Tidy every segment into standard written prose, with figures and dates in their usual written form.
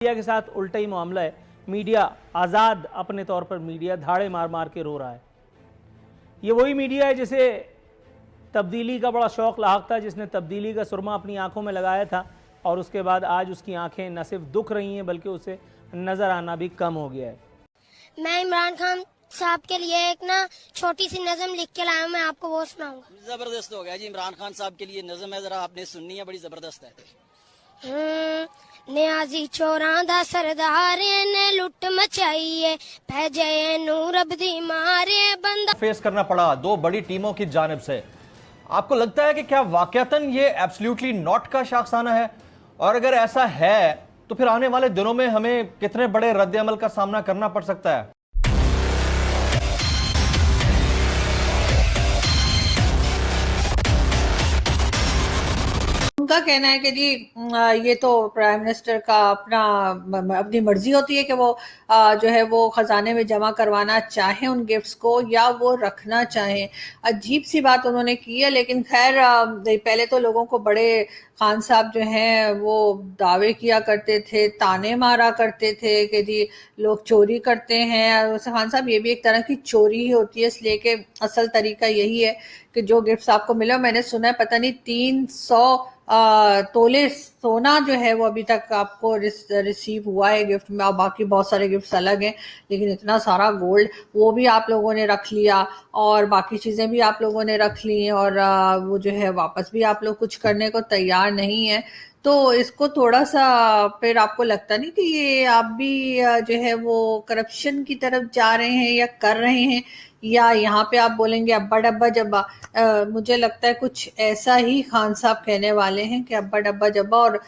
Media के साथ उल्टा ही मामला है। मीडिया आज़ाद अपने तौर पर मीडिया धाड़े मार मार के रो रहा है। ये वही मीडिया है जिसे तब्दीली का बड़ा शौक लाहक था, जिसने तब्दीली का सुरमा अपनी आंखों में लगाया था और उसके बाद आज उसकी आंखें न सिर्फ दुख रही हैं बल्कि उसे नज़र आना भी कम हो गया है। मैं इमरान खान साहब के लिए एक ना छोटी सी नज़म लिख के लाया हूं, मैं आपको वो सुनाऊंगा। जबरदस्त हो गया जी। इमरान खान साहब के लिए नज़म है, जरा आपने सुननी है, बड़ी जबरदस्त है। नियाजी चोरां दा सरदार ने लुट मचाई है, भेजे नूर अब्दी मारे बंदा फेस करना पड़ा दो बड़ी टीमों की जानिब से। आपको लगता है कि क्या वाकयातन ये एब्सोल्युटली नॉट का शाखसाना है? और अगर ऐसा है तो फिर आने वाले दिनों में हमें कितने बड़े रद्द-ए-अमल का सामना करना पड़ सकता है? उनका कहना है कि जी ये तो प्राइम मिनिस्टर का अपनी मर्जी होती है कि वो जो है वो खजाने में जमा करवाना चाहे उन गिफ्ट्स को या वो रखना चाहें। अजीब सी बात उन्होंने की है, लेकिन खैर पहले तो लोगों को बड़े खान साहब जो हैं वो दावे किया करते थे, ताने मारा करते थे कि जी लोग चोरी करते हैं। खान साहब ये भी एक तरह की चोरी ही होती है, इसलिए कि असल तरीका यही है कि जो गिफ्ट्स आपको मिले, मैंने सुना है पता नहीं 300 तोले सोना जो है वो अभी तक आपको रिसीव हुआ है गिफ्ट में, और बाकी बहुत सारे गिफ्ट्स अलग हैं, लेकिन इतना सारा गोल्ड वो भी आप लोगों ने रख लिया और बाकी चीज़ें भी आप लोगों ने रख ली हैं, और वो जो है वापस भी आप लोग कुछ करने को तैयार नहीं है। तो इसको थोड़ा सा फिर आपको लगता नहीं कि ये आप भी जो है वो करप्शन की तरफ जा रहे हैं या कर रहे हैं, या यहाँ पे आप बोलेंगे अब्बा डब्बा जब्बा? मुझे लगता है कुछ ऐसा ही खान साहब कहने वाले हैं कि अब्बा डब्बा जब्बा। और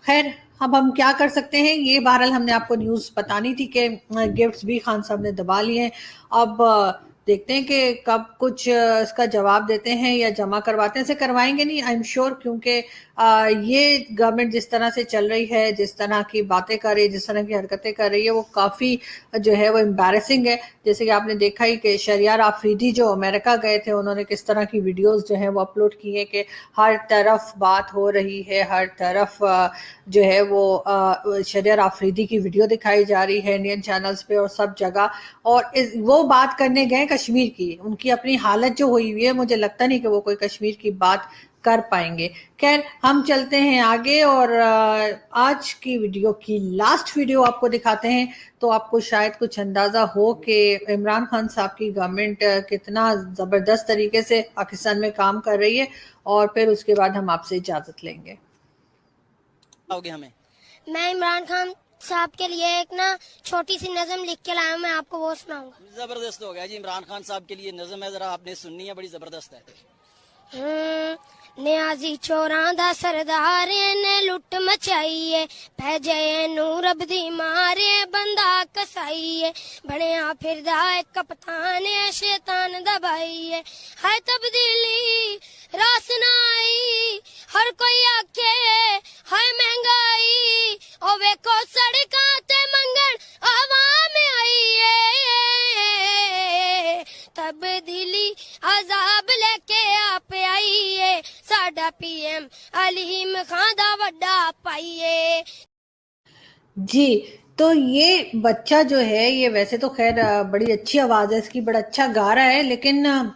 खैर अब हम क्या कर सकते हैं, ये बहरहाल हमने आपको न्यूज़ बतानी थी कि गिफ्ट्स भी खान साहब ने दबा लिए हैं। अब देखते हैं कि कब कुछ इसका जवाब देते हैं या जमा करवाते हैं। ऐसे करवाएंगे नहीं, आई एम श्योर, क्योंकि ये गवर्नमेंट जिस तरह से चल रही है, जिस तरह की बातें कर रही है, जिस तरह की हरकतें कर रही है, वो काफ़ी जो है वो एम्बैरेसिंग है। जैसे कि आपने देखा ही कि शरियार आफरीदी जो अमेरिका गए थे, उन्होंने किस तरह की वीडियोस जो है वो अपलोड की है कि हर तरफ बात हो रही है, हर तरफ जो है वो शरियार आफरीदी की वीडियो दिखाई जा रही है इंडियन चैनल्स पे और सब जगह। और वो बात करने गए कश्मीर की, उनकी अपनी हालत जो हुई हुई है, मुझे लगता नहीं कि वो कोई कश्मीर की बात कर पाएंगे। खैर हम चलते हैं आगे और आज की वीडियो की लास्ट वीडियो आपको दिखाते हैं, तो आपको शायद कुछ अंदाजा हो कि इमरान खान साहब की गवर्नमेंट कितना जबरदस्त तरीके से पाकिस्तान में काम कर रही है, और फिर उसके बाद हम आपसे इजाजत लेंगे। हमें मैं इमरान खान साहब के लिए एक ना छोटी सी नज़म लिख के लाया हूं, मैं आपको वो सुनाऊंगा। जबरदस्त हो गया जी। इमरान खान साहब के लिए नज़म है, जरा आपने सुननी है, बड़ी जबरदस्त है। नियाजी चोरां दा सरदार ने लुट मचाई है, भेजे नूर अब्दी मारे बंदा कसाई है, बनिया फिरदा एक कप्तान शैतान दबाई है, हाय तब्दीली रास ना आई, हर कोई आखे हाय महंगाई, ओ वेखो सड़कां ते मंगन आवाम आई है, तब्दीली अजाब लेके आप आई है, साडा पीएम अलीम खान दा वड्डा पाइए। जी, तो ये बच्चा जो है ये वैसे तो खैर बड़ी अच्छी आवाज़ है इसकी, बड़ा अच्छा गा रहा है, लेकिन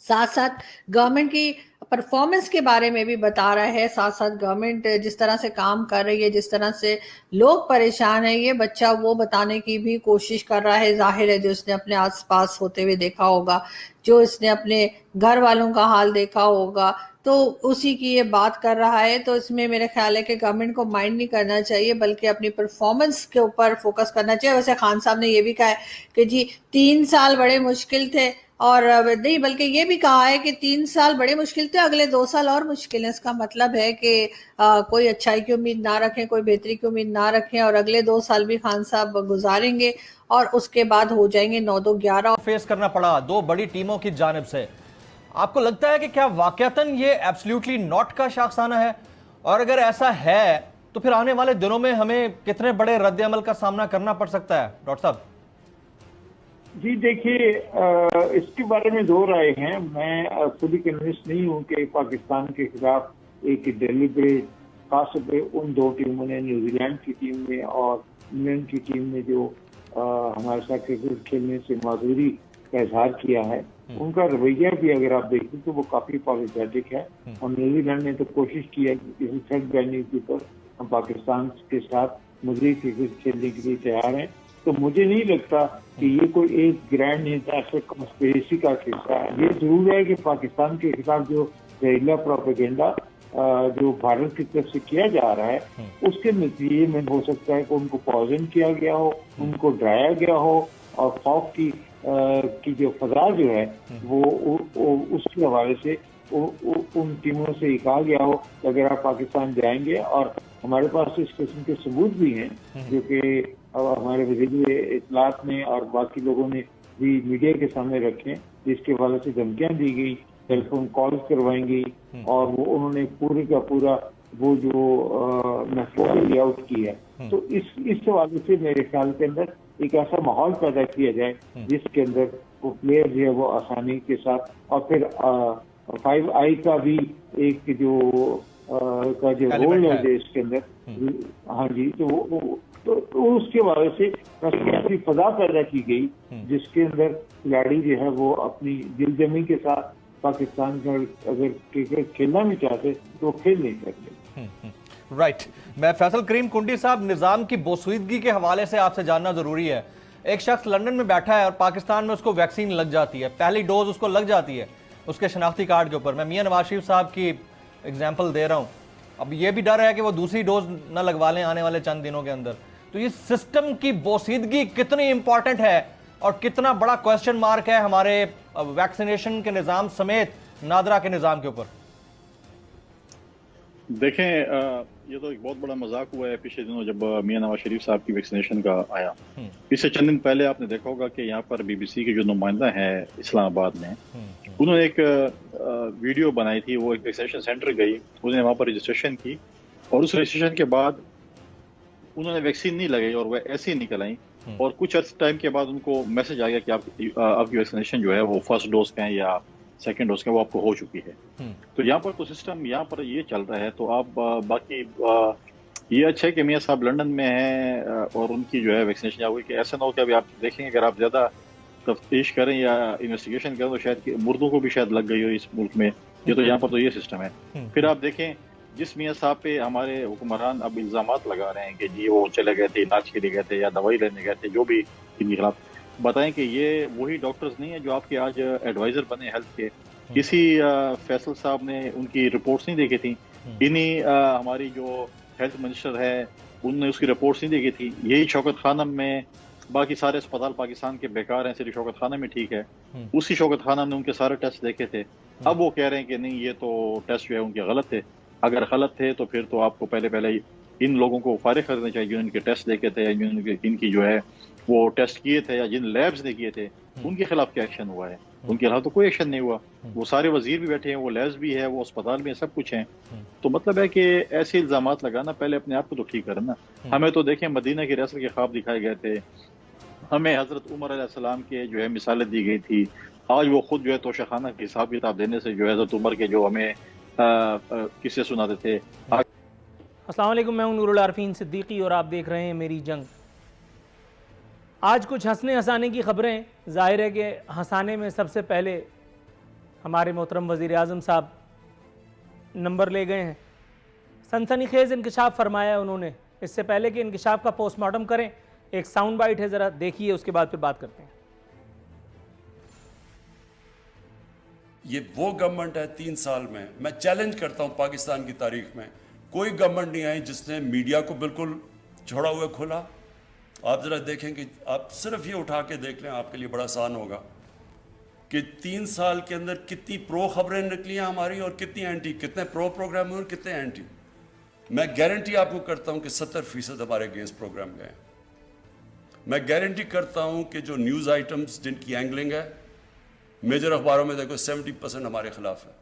साथ साथ गवर्नमेंट की परफॉर्मेंस के बारे में भी बता रहा है, साथ साथ गवर्नमेंट जिस तरह से काम कर रही है, जिस तरह से लोग परेशान है, ये बच्चा वो बताने की भी कोशिश कर रहा है। जाहिर है जो इसने अपने आसपास होते हुए देखा होगा, जो इसने अपने घर वालों का हाल देखा होगा, तो उसी की ये बात कर रहा है। तो इसमें मेरे ख्याल है कि गवर्नमेंट को माइंड नहीं करना चाहिए बल्कि अपनी परफॉर्मेंस के ऊपर फोकस करना चाहिए। वैसे खान साहब ने ये भी कहा है कि जी 3 साल बड़े मुश्किल थे, और नहीं बल्कि ये भी कहा है कि 3 साल बड़े मुश्किल थे, अगले 2 साल और मुश्किल है। इसका मतलब है कि कोई अच्छाई की उम्मीद ना रखें, कोई बेहतरी की उम्मीद ना रखें, और अगले 2 साल भी खान साहब गुजारेंगे और उसके बाद हो जाएंगे 9-2-11। फेस करना पड़ा दो बड़ी टीमों की जानिब से। आपको लगता है कि क्या वाकयातन ये एब्सोल्युटली नॉट का शाखसाना है? और अगर ऐसा है तो फिर आने वाले दिनों में हमें कितने बड़े रद्द-ए-अमल का सामना करना पड़ सकता है? डॉक्टर साहब जी देखिए, इसके बारे में दो राय हैं। मैं खुद ही कन्विंस नहीं हूं कि पाकिस्तान के खिलाफ एक डेलिब्रेट खासतौर पे उन दो टीमों ने, न्यूजीलैंड की टीम ने और इंग्लैंड की टीम ने जो हमारे साथ क्रिकेट खेलने से माजूरी का इजहार किया है, उनका रवैया भी अगर आप देखें तो वो काफी पॉजिटिव है। और न्यूजीलैंड ने तो कोशिश की है कि किसी थर्ड वेन्यू के ऊपर हम पाकिस्तान के साथ मजीद क्रिकेट खेलने के लिए तैयार हैं। तो मुझे नहीं लगता कि ये कोई एक ग्रैंड इंटरनेशनल कॉन्स्पिरेसी का किस्सा है। ये जरूर है कि पाकिस्तान के खिलाफ जो जहरीला प्रोपेगेंडा जो भारत की तरफ से किया जा रहा है, उसके नतीजे में हो सकता है कि उनको पॉइजन किया गया हो, उनको डराया गया हो और खौफ की जो फजा जो है वो उसके हवाले से उन टीमों से ये कहा गया हो कि अगर आप पाकिस्तान जाएंगे, और हमारे पास इस किस्म के सबूत भी हैं जो कि हमारे वज़ीर इत्तलात ने और बाकी लोगों ने भी मीडिया के सामने रखे, जिसके हवाले से धमकियां दी गई, टेलीफोन कॉल करवाई गई और वो उन्होंने पूरे का पूरा वो जो मसला लेआउट किया है। तो इस हवाले से मेरे ख्याल के अंदर एक ऐसा माहौल पैदा किया जाए जिसके अंदर वो प्लेयर जो है वो आसानी के साथ, और फिर 5i का भी एक जो रोल है जो इसके अंदर, हाँ जी, तो उसके वजह से ऐसी फजा पैदा की गई जिसके अंदर खिलाड़ी जो है वो अपनी दिलजमी के साथ पाकिस्तान का अगर क्रिकेट खेलना भी चाहते तो वो खेल नहीं सकते। राइट। मैं फैसल करीम कुंडी साहब, निज़ाम की बोसीदगी के हवाले से आपसे जानना जरूरी है। एक शख्स लंदन में बैठा है और पाकिस्तान में उसको वैक्सीन लग जाती है, पहली डोज उसको लग जाती है उसके शनाख्ती कार्ड के ऊपर। मैं मियां नवाज शरीफ साहब की एग्जाम्पल दे रहा हूँ। अब ये भी डर है कि वो दूसरी डोज न लगवा लें आने वाले चंद दिनों के अंदर। तो ये सिस्टम की बोसीदगी कितनी इंपॉर्टेंट है और कितना बड़ा क्वेश्चन मार्क है हमारे वैक्सीनेशन के निज़ाम समेत नादरा के निज़ाम के ऊपर? देखें, ये तो एक बहुत बड़ा मजाक हुआ है पिछले दिनों जब मियां नवाज शरीफ साहब की वैक्सीनेशन का आया। इससे चंद दिन पहले आपने देखा होगा कि यहाँ पर बीबीसी के जो नुमाइंदा है इस्लामाबाद में, उन्होंने एक वीडियो बनाई थी। वो एक वैक्सीनेशन सेंटर गई, उन्होंने वहाँ पर रजिस्ट्रेशन की और उस रजिस्ट्रेशन के बाद उन्होंने वैक्सीन नहीं लगाई और वह ऐसे ही निकल आई। और कुछ अर्स टाइम के बाद उनको मैसेज आ गया कि आपकी वैक्सीनेशन जो है वो फर्स्ट डोज का है या सेकेंड डोज का वो आपको हो चुकी है। तो यहाँ पर तो सिस्टम यहाँ पर ये चल रहा है। तो आप बाकी ये अच्छा है कि मियाँ साहब लंदन में हैं और उनकी जो है वैक्सीनेशन हुई, कि ऐसा ना हो कि अभी आप देखेंगे अगर आप ज़्यादा तफ्तीश करें या इन्वेस्टिगेशन करें तो शायद मुर्दों को भी शायद लग गई हो इस मुल्क में। ये तो यहाँ पर तो ये सिस्टम है। फिर आप देखें जिस मियाँ साहब पे हमारे हुक्मरान अब इल्जामात लगा रहे हैं कि जी वो चले गए थे, इलाज के लिए गए थे या दवाई लेने गए थे, जो भी इनके खिलाफ, बताएं कि ये वही डॉक्टर्स नहीं है जो आपके आज एडवाइजर बने हेल्थ के। किसी फैसल साहब ने उनकी रिपोर्ट्स नहीं देखी थी, इन्हीं हमारी जो हेल्थ मिनिस्टर है उनने उसकी रिपोर्ट्स नहीं देखी थी। यही शौकत खानम में, बाकी सारे अस्पताल पाकिस्तान के बेकार हैं, सिर्फ शौकत खानम में ठीक है। उसी शौकत खानम ने उनके सारे टेस्ट देखे थे। अब वो कह रहे हैं कि नहीं ये तो टेस्ट जो है उनके गलत थे। अगर गलत थे तो फिर तो आपको पहले इन लोगों को फारिग करने चाहिए जो इनके टेस्ट देखे थे या जिनकी जो है वो टेस्ट किए थे या जिन लैब्स ने किए थे उनके खिलाफ क्या एक्शन हुआ है। उनके खिलाफ तो कोई एक्शन नहीं हुआ। वो सारे वजीर भी बैठे हैं, वो लैब्स भी है, वो अस्पताल भी है, सब कुछ है। तो मतलब है कि ऐसे इल्जामात लगाना, पहले अपने आप को तो ठीक करना। हमें तो देखें मदीना की रियासत के ख्वाब दिखाए गए थे, हमें हजरत उमर अलैहिस्सलाम के जो है मिसालें दी गई थी। आज वो खुद जो है तोशाखाना के हिसाब किताब देने से जो है हजरत उमर के जो हमें किस्से सुनाते थे। अस्सलाम वालेकुम, मैं हूं नूरुल आरफीन सिद्दीकी और आप देख रहे हैं मेरी जंग। आज कुछ हंसने हंसाने की खबरें, जाहिर है कि हंसाने में सबसे पहले हमारे मोहतरम वज़ीर आज़म साहब नंबर ले गए हैं। सनसनीखेज़ इंकशाफ फरमाया है उन्होंने। इससे पहले कि इंकशाफ का पोस्टमार्टम करें, एक साउंड बाइट है, ज़रा देखिए, उसके बाद फिर बात करते हैं। ये वो गवर्नमेंट है 3 साल में, मैं चैलेंज करता हूं पाकिस्तान की तारीख में कोई गवर्नमेंट नहीं आई जिसने मीडिया को बिल्कुल छोड़ा हुआ खोला। आप जरा देखें कि आप सिर्फ ये उठा के देख लें, आपके लिए बड़ा आसान होगा कि 3 साल के अंदर कितनी प्रो खबरें निकली हैं हमारी और कितनी एंटी, कितने प्रो प्रोग्राम हुए और कितने एंटी। मैं गारंटी आपको करता हूं कि 70% हमारे अगेंस्ट प्रोग्राम गए। मैं गारंटी करता हूं कि जो न्यूज़ आइटम्स जिनकी एंगलिंग है मेजर अखबारों में देखो 70% हमारे खिलाफ है।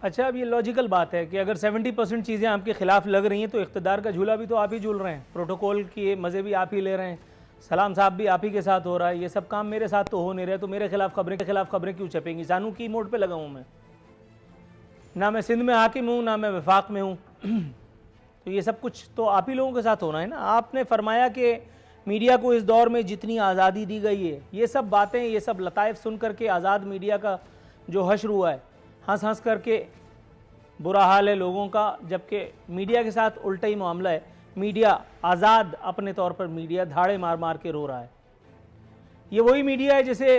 अच्छा, अब ये लॉजिकल बात है कि अगर 70% चीज़ें आपके खिलाफ लग रही हैं तो इक़्तिदार का झूला भी तो आप ही झूल रहे हैं, प्रोटोकॉल के मज़े भी आप ही ले रहे हैं, सलाम साहब भी आप ही के साथ हो रहा है, ये सब काम मेरे साथ तो हो नहीं रहे, तो मेरे खिलाफ खबरें क्यों छपेंगी? जानू की मोड पे लगा हूँ मैं, ना मैं सिंध में हाकिम हूँ ना मैं वफाक में हूँ, तो ये सब कुछ तो आप ही लोगों के साथ होना है ना। आपने फरमाया कि मीडिया को इस दौर में जितनी आज़ादी दी गई है, ये सब बातें, ये सब लताइफ सुन करके आज़ाद मीडिया का जो हश्र हुआ है, हंस हंस करके बुरा हाल है लोगों का, जबकि मीडिया के साथ उल्टा ही मामला है। मीडिया आज़ाद अपने तौर पर मीडिया धाड़े मार मार के रो रहा है। ये वही मीडिया है जिसे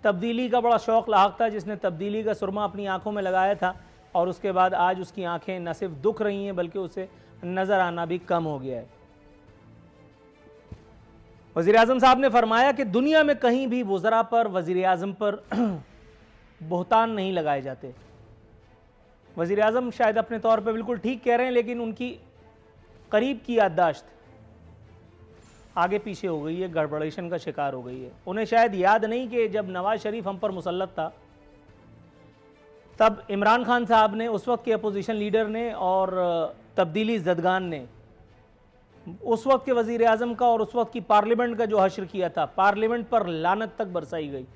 तब्दीली का बड़ा शौक़ लाहक था, जिसने तब्दीली का सुरमा अपनी आंखों में लगाया था और उसके बाद आज उसकी आंखें न सिर्फ दुख रही हैं बल्कि उसे नज़र आना भी कम हो गया है। वज़ीर-ए-आज़म साहब ने फरमाया कि दुनिया में कहीं भी वज़रा पर, वज़ीर-ए-आज़म पर बोहतान नहीं लगाए जाते। वज़ीर-ए-आज़म शायद अपने तौर पर बिल्कुल ठीक कह रहे हैं, लेकिन उनकी करीब की याददाश्त आगे पीछे हो गई है, गड़बड़ेशन का शिकार हो गई है। उन्हें शायद याद नहीं कि जब नवाज शरीफ हम पर मुसल्लत था तब इमरान खान साहब ने, उस वक्त के अपोजिशन लीडर ने और तब्दीली ज़दगान ने उस वक्त के वज़ीर आज़म का और उस वक्त की पार्लियामेंट का जो हश्र किया था, पार्लियामेंट पर लानत तक बरसाई गई।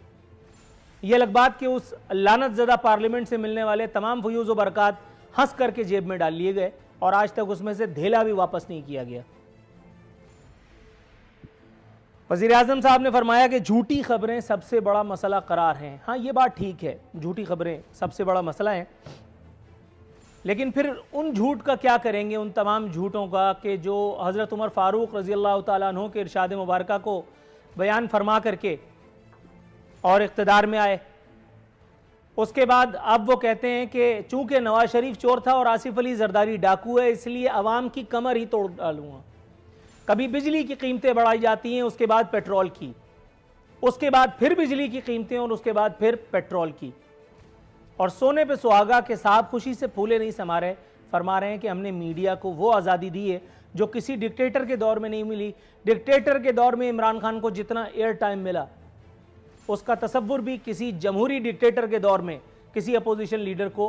ये अलग बात कि उस लानत ज़दा पार्लियामेंट से मिलने वाले तमाम फयूज़ व बरक़ात हंस करके जेब में डाल लिए गए और आज तक उसमें से धेला भी वापस नहीं किया गया। वज़ीर आज़म साहब ने फरमाया कि झूठी खबरें सबसे बड़ा मसला करार हैं। हाँ, ये बात ठीक है, झूठी खबरें सबसे बड़ा मसला है, लेकिन फिर उन झूठ का क्या करेंगे, उन तमाम झूठों का कि जो हज़रत उमर फ़ारूक रज़ी अल्लाह तआला अन्हु के इरशाद मुबारक को बयान फरमा करके और इक़्तिदार में आए। उसके बाद अब वो कहते हैं कि चूँकि नवाज शरीफ चोर था और आसिफ अली जरदारी डाकू है, इसलिए अवाम की कमर ही तोड़ डालूँगा। कभी बिजली की कीमतें बढ़ाई जाती हैं, उसके बाद पेट्रोल की, उसके बाद फिर बिजली की कीमतें और उसके बाद फिर पेट्रोल की, और सोने पे सुहागा के साहब खुशी से फूले नहीं समा रहे। फरमा रहे हैं कि हमने मीडिया को वो आज़ादी दी है जो किसी डिक्टेटर के दौर में नहीं मिली। डिक्टेटर के दौर में इमरान खान को जितना एयर टाइम मिला उसका तसव्वुर भी किसी जमहूरी डिक्टेटर के दौर में किसी अपोजिशन लीडर को